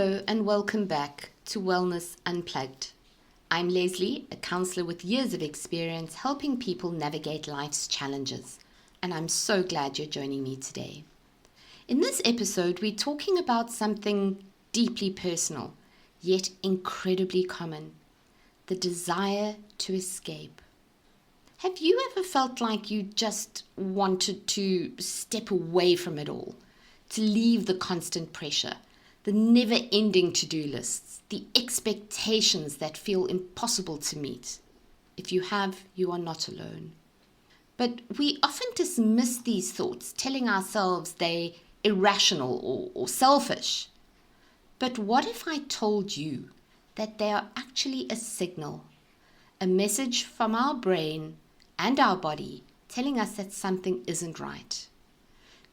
Hello and welcome back to Wellness Unplugged. I'm Lesley, a counsellor with years of experience helping people navigate life's challenges, and I'm so glad you're joining me today. In this episode, we're talking about something deeply personal, yet incredibly common: the desire to escape. Have you ever felt like you just wanted to step away from it all, to leave the constant pressure, the never-ending to-do lists, the expectations that feel impossible to meet? If you have, you are not alone. But we often dismiss these thoughts, telling ourselves they're irrational or selfish. But what if I told you that they are actually a signal, a message from our brain and our body telling us that something isn't right?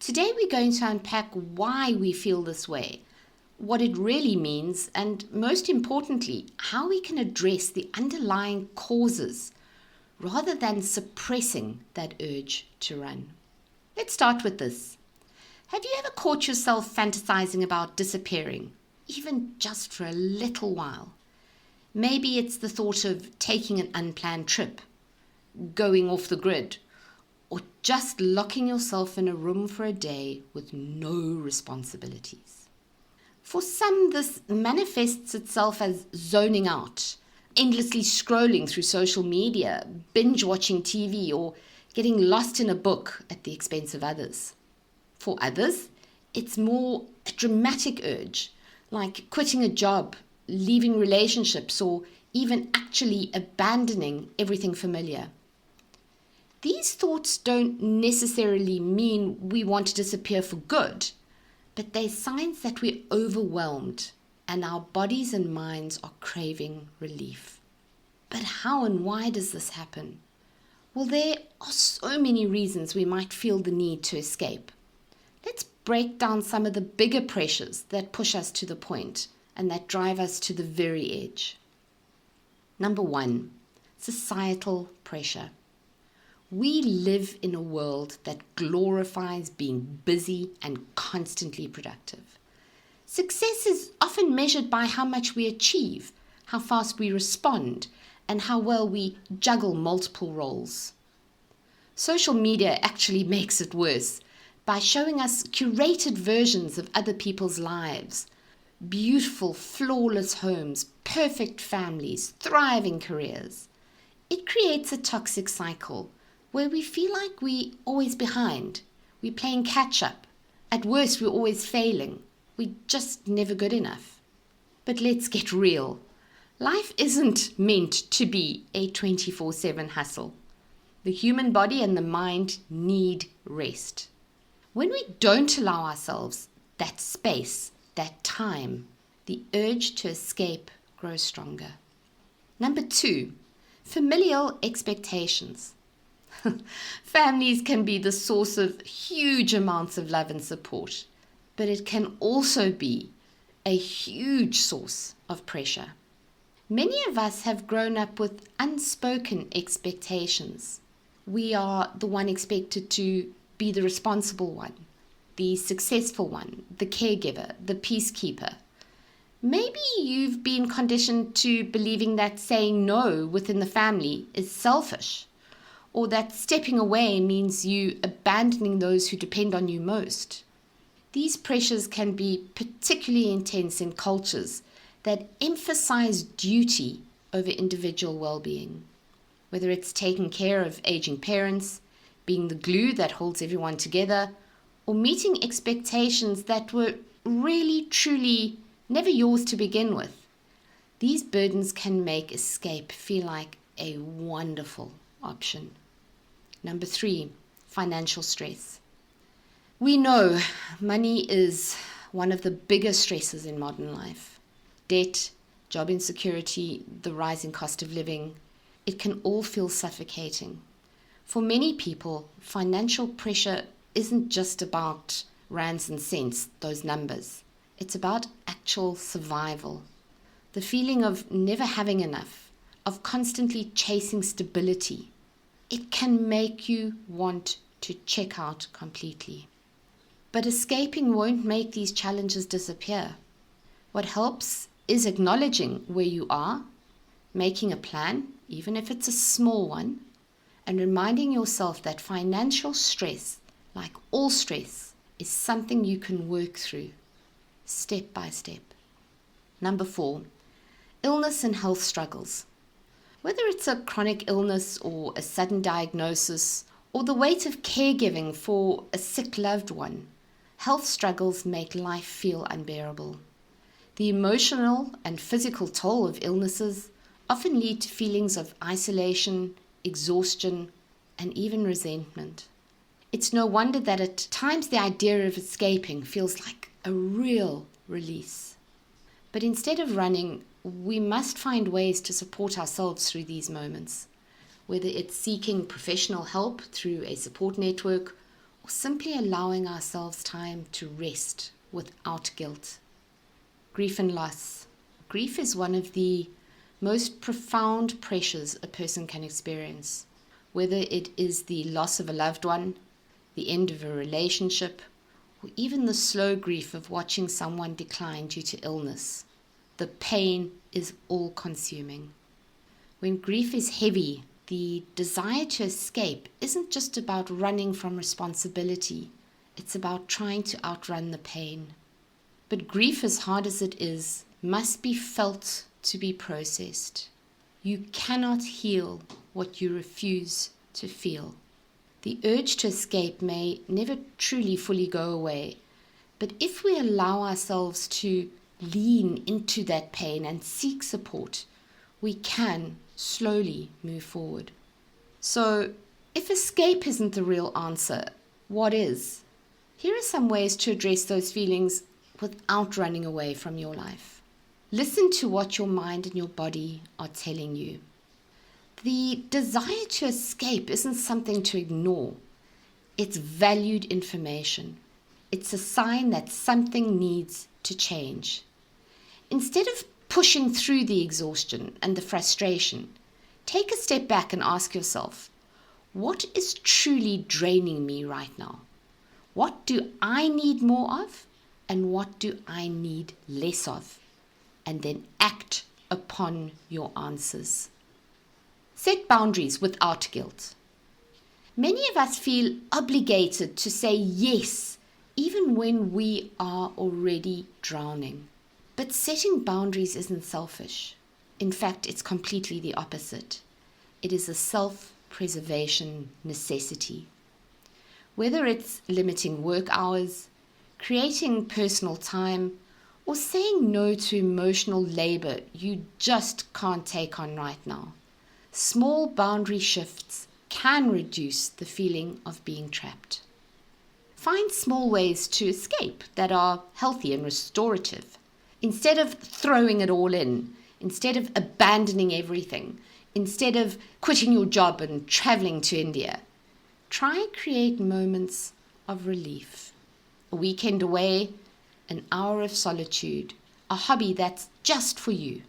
Today we're going to unpack why we feel this way, what it really means, and most importantly, how we can address the underlying causes rather than suppressing that urge to run. Let's start with this. Have you ever caught yourself fantasizing about disappearing, even just for a little while? Maybe it's the thought of taking an unplanned trip, going off the grid, or just locking yourself in a room for a day with no responsibilities. For some, this manifests itself as zoning out, endlessly scrolling through social media, binge watching TV, or getting lost in a book at the expense of others. For others, it's more a dramatic urge, like quitting a job, leaving relationships, or even actually abandoning everything familiar. These thoughts don't necessarily mean we want to disappear for good, but they're signs that we're overwhelmed and our bodies and minds are craving relief. But how and why does this happen? Well, there are so many reasons we might feel the need to escape. Let's break down some of the bigger pressures that push us to the point and that drive us to the very edge. Number 1, societal pressure. We live in a world that glorifies being busy and constantly productive. Success is often measured by how much we achieve, how fast we respond, and how well we juggle multiple roles. Social media actually makes it worse by showing us curated versions of other people's lives: beautiful, flawless homes, perfect families, thriving careers. It creates a toxic cycle where we feel like we're always behind, we're playing catch up. At worst, we're always failing. We're just never good enough. But let's get real. Life isn't meant to be a 24/7 hustle. The human body and the mind need rest. When we don't allow ourselves that space, that time, the urge to escape grows stronger. Number 2, familial expectations. Families can be the source of huge amounts of love and support, but it can also be a huge source of pressure. Many of us have grown up with unspoken expectations. We are the one expected to be the responsible one, the successful one, the caregiver, the peacekeeper. Maybe you've been conditioned to believing that saying no within the family is selfish, or that stepping away means you abandoning those who depend on you most. These pressures can be particularly intense in cultures that emphasize duty over individual well-being. Whether it's taking care of aging parents, being the glue that holds everyone together, or meeting expectations that were really, truly never yours to begin with. These burdens can make escape feel like a wonderful option. Number 3, financial stress. We know money is one of the biggest stresses in modern life. Debt, job insecurity, the rising cost of living, it can all feel suffocating. For many people, financial pressure isn't just about rands and cents, those numbers. It's about actual survival. The feeling of never having enough, of constantly chasing stability. It can make you want to check out completely. But escaping won't make these challenges disappear. What helps is acknowledging where you are, making a plan, even if it's a small one, and reminding yourself that financial stress, like all stress, is something you can work through step by step. Number 4, illness and health struggles. Whether it's a chronic illness or a sudden diagnosis or the weight of caregiving for a sick loved one, health struggles make life feel unbearable. The emotional and physical toll of illnesses often lead to feelings of isolation, exhaustion, and even resentment. It's no wonder that at times the idea of escaping feels like a real release. But instead of running, we must find ways to support ourselves through these moments, whether it's seeking professional help through a support network or simply allowing ourselves time to rest without guilt. Grief and loss. Grief is one of the most profound pressures a person can experience, whether it is the loss of a loved one, the end of a relationship, or even the slow grief of watching someone decline due to illness. The pain is all-consuming. When grief is heavy, the desire to escape isn't just about running from responsibility. It's about trying to outrun the pain. But grief, as hard as it is, must be felt to be processed. You cannot heal what you refuse to feel. The urge to escape may never truly fully go away, but if we allow ourselves to lean into that pain and seek support, we can slowly move forward. So, if escape isn't the real answer, what is? Here are some ways to address those feelings without running away from your life. Listen to what your mind and your body are telling you. The desire to escape isn't something to ignore. It's valued information. It's a sign that something needs to change. Instead of pushing through the exhaustion and the frustration, take a step back and ask yourself, what is truly draining me right now? What do I need more of? And what do I need less of? And then act upon your answers. Set boundaries without guilt. Many of us feel obligated to say yes, even when we are already drowning. But setting boundaries isn't selfish. In fact, it's completely the opposite. It is a self-preservation necessity. Whether it's limiting work hours, creating personal time, or saying no to emotional labor you just can't take on right now, small boundary shifts can reduce the feeling of being trapped. Find small ways to escape that are healthy and restorative. Instead of throwing it all in, instead of abandoning everything, instead of quitting your job and traveling to India, try and create moments of relief. A weekend away, an hour of solitude, a hobby that's just for you.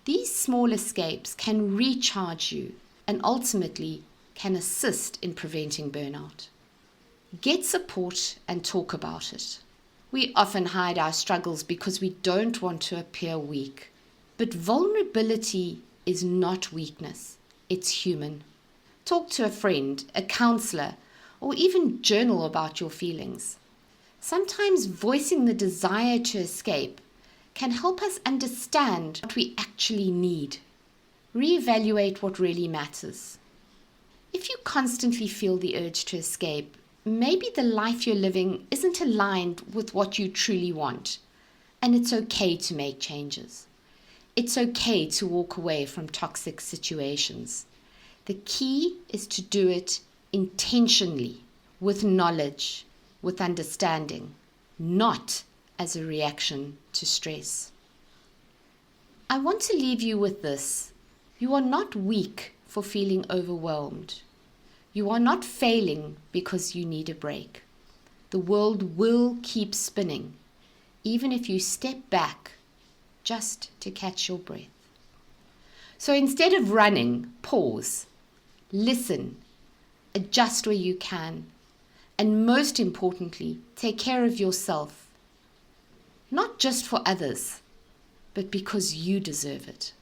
These small escapes can recharge you and ultimately can assist in preventing burnout. Get support and talk about it. We often hide our struggles because we don't want to appear weak. But vulnerability is not weakness, it's human. Talk to a friend, a counselor, or even journal about your feelings. Sometimes voicing the desire to escape can help us understand what we actually need. Reevaluate what really matters. If you constantly feel the urge to escape, maybe the life you're living isn't aligned with what you truly want, and it's okay to make changes. It's okay to walk away from toxic situations. The key is to do it intentionally, with knowledge, with understanding, not as a reaction to stress. I want to leave you with this. You are not weak for feeling overwhelmed. You are not failing because you need a break. The world will keep spinning, even if you step back just to catch your breath. So instead of running, pause, listen, adjust where you can, and most importantly, take care of yourself. Not just for others, but because you deserve it.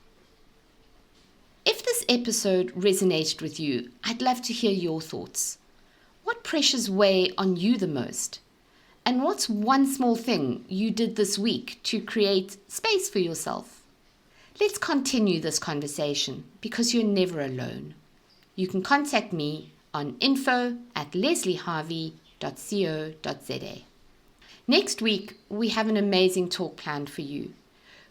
If this episode resonated with you, I'd love to hear your thoughts. What pressures weigh on you the most? And what's one small thing you did this week to create space for yourself? Let's continue this conversation because you're never alone. You can contact me on info@lesleyharvey.co.za. Next week, we have an amazing talk planned for you.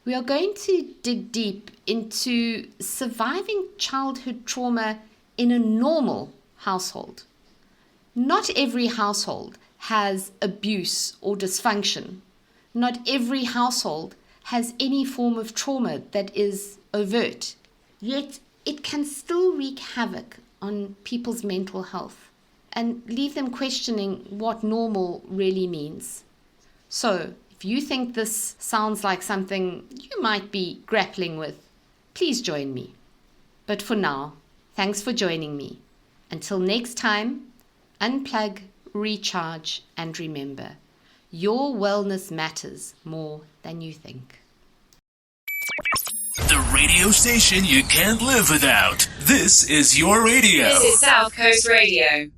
We are going to dig deep into surviving childhood trauma in a normal household. Not every household has abuse or dysfunction. Not every household has any form of trauma that is overt. Yet it can still wreak havoc on people's mental health and leave them questioning what normal really means. So, if you think this sounds like something you might be grappling with, please join me. But for now, thanks for joining me. Until next time, unplug, recharge, and remember, your wellness matters more than you think. The radio station you can't live without. This is your radio. This is South Coast Radio.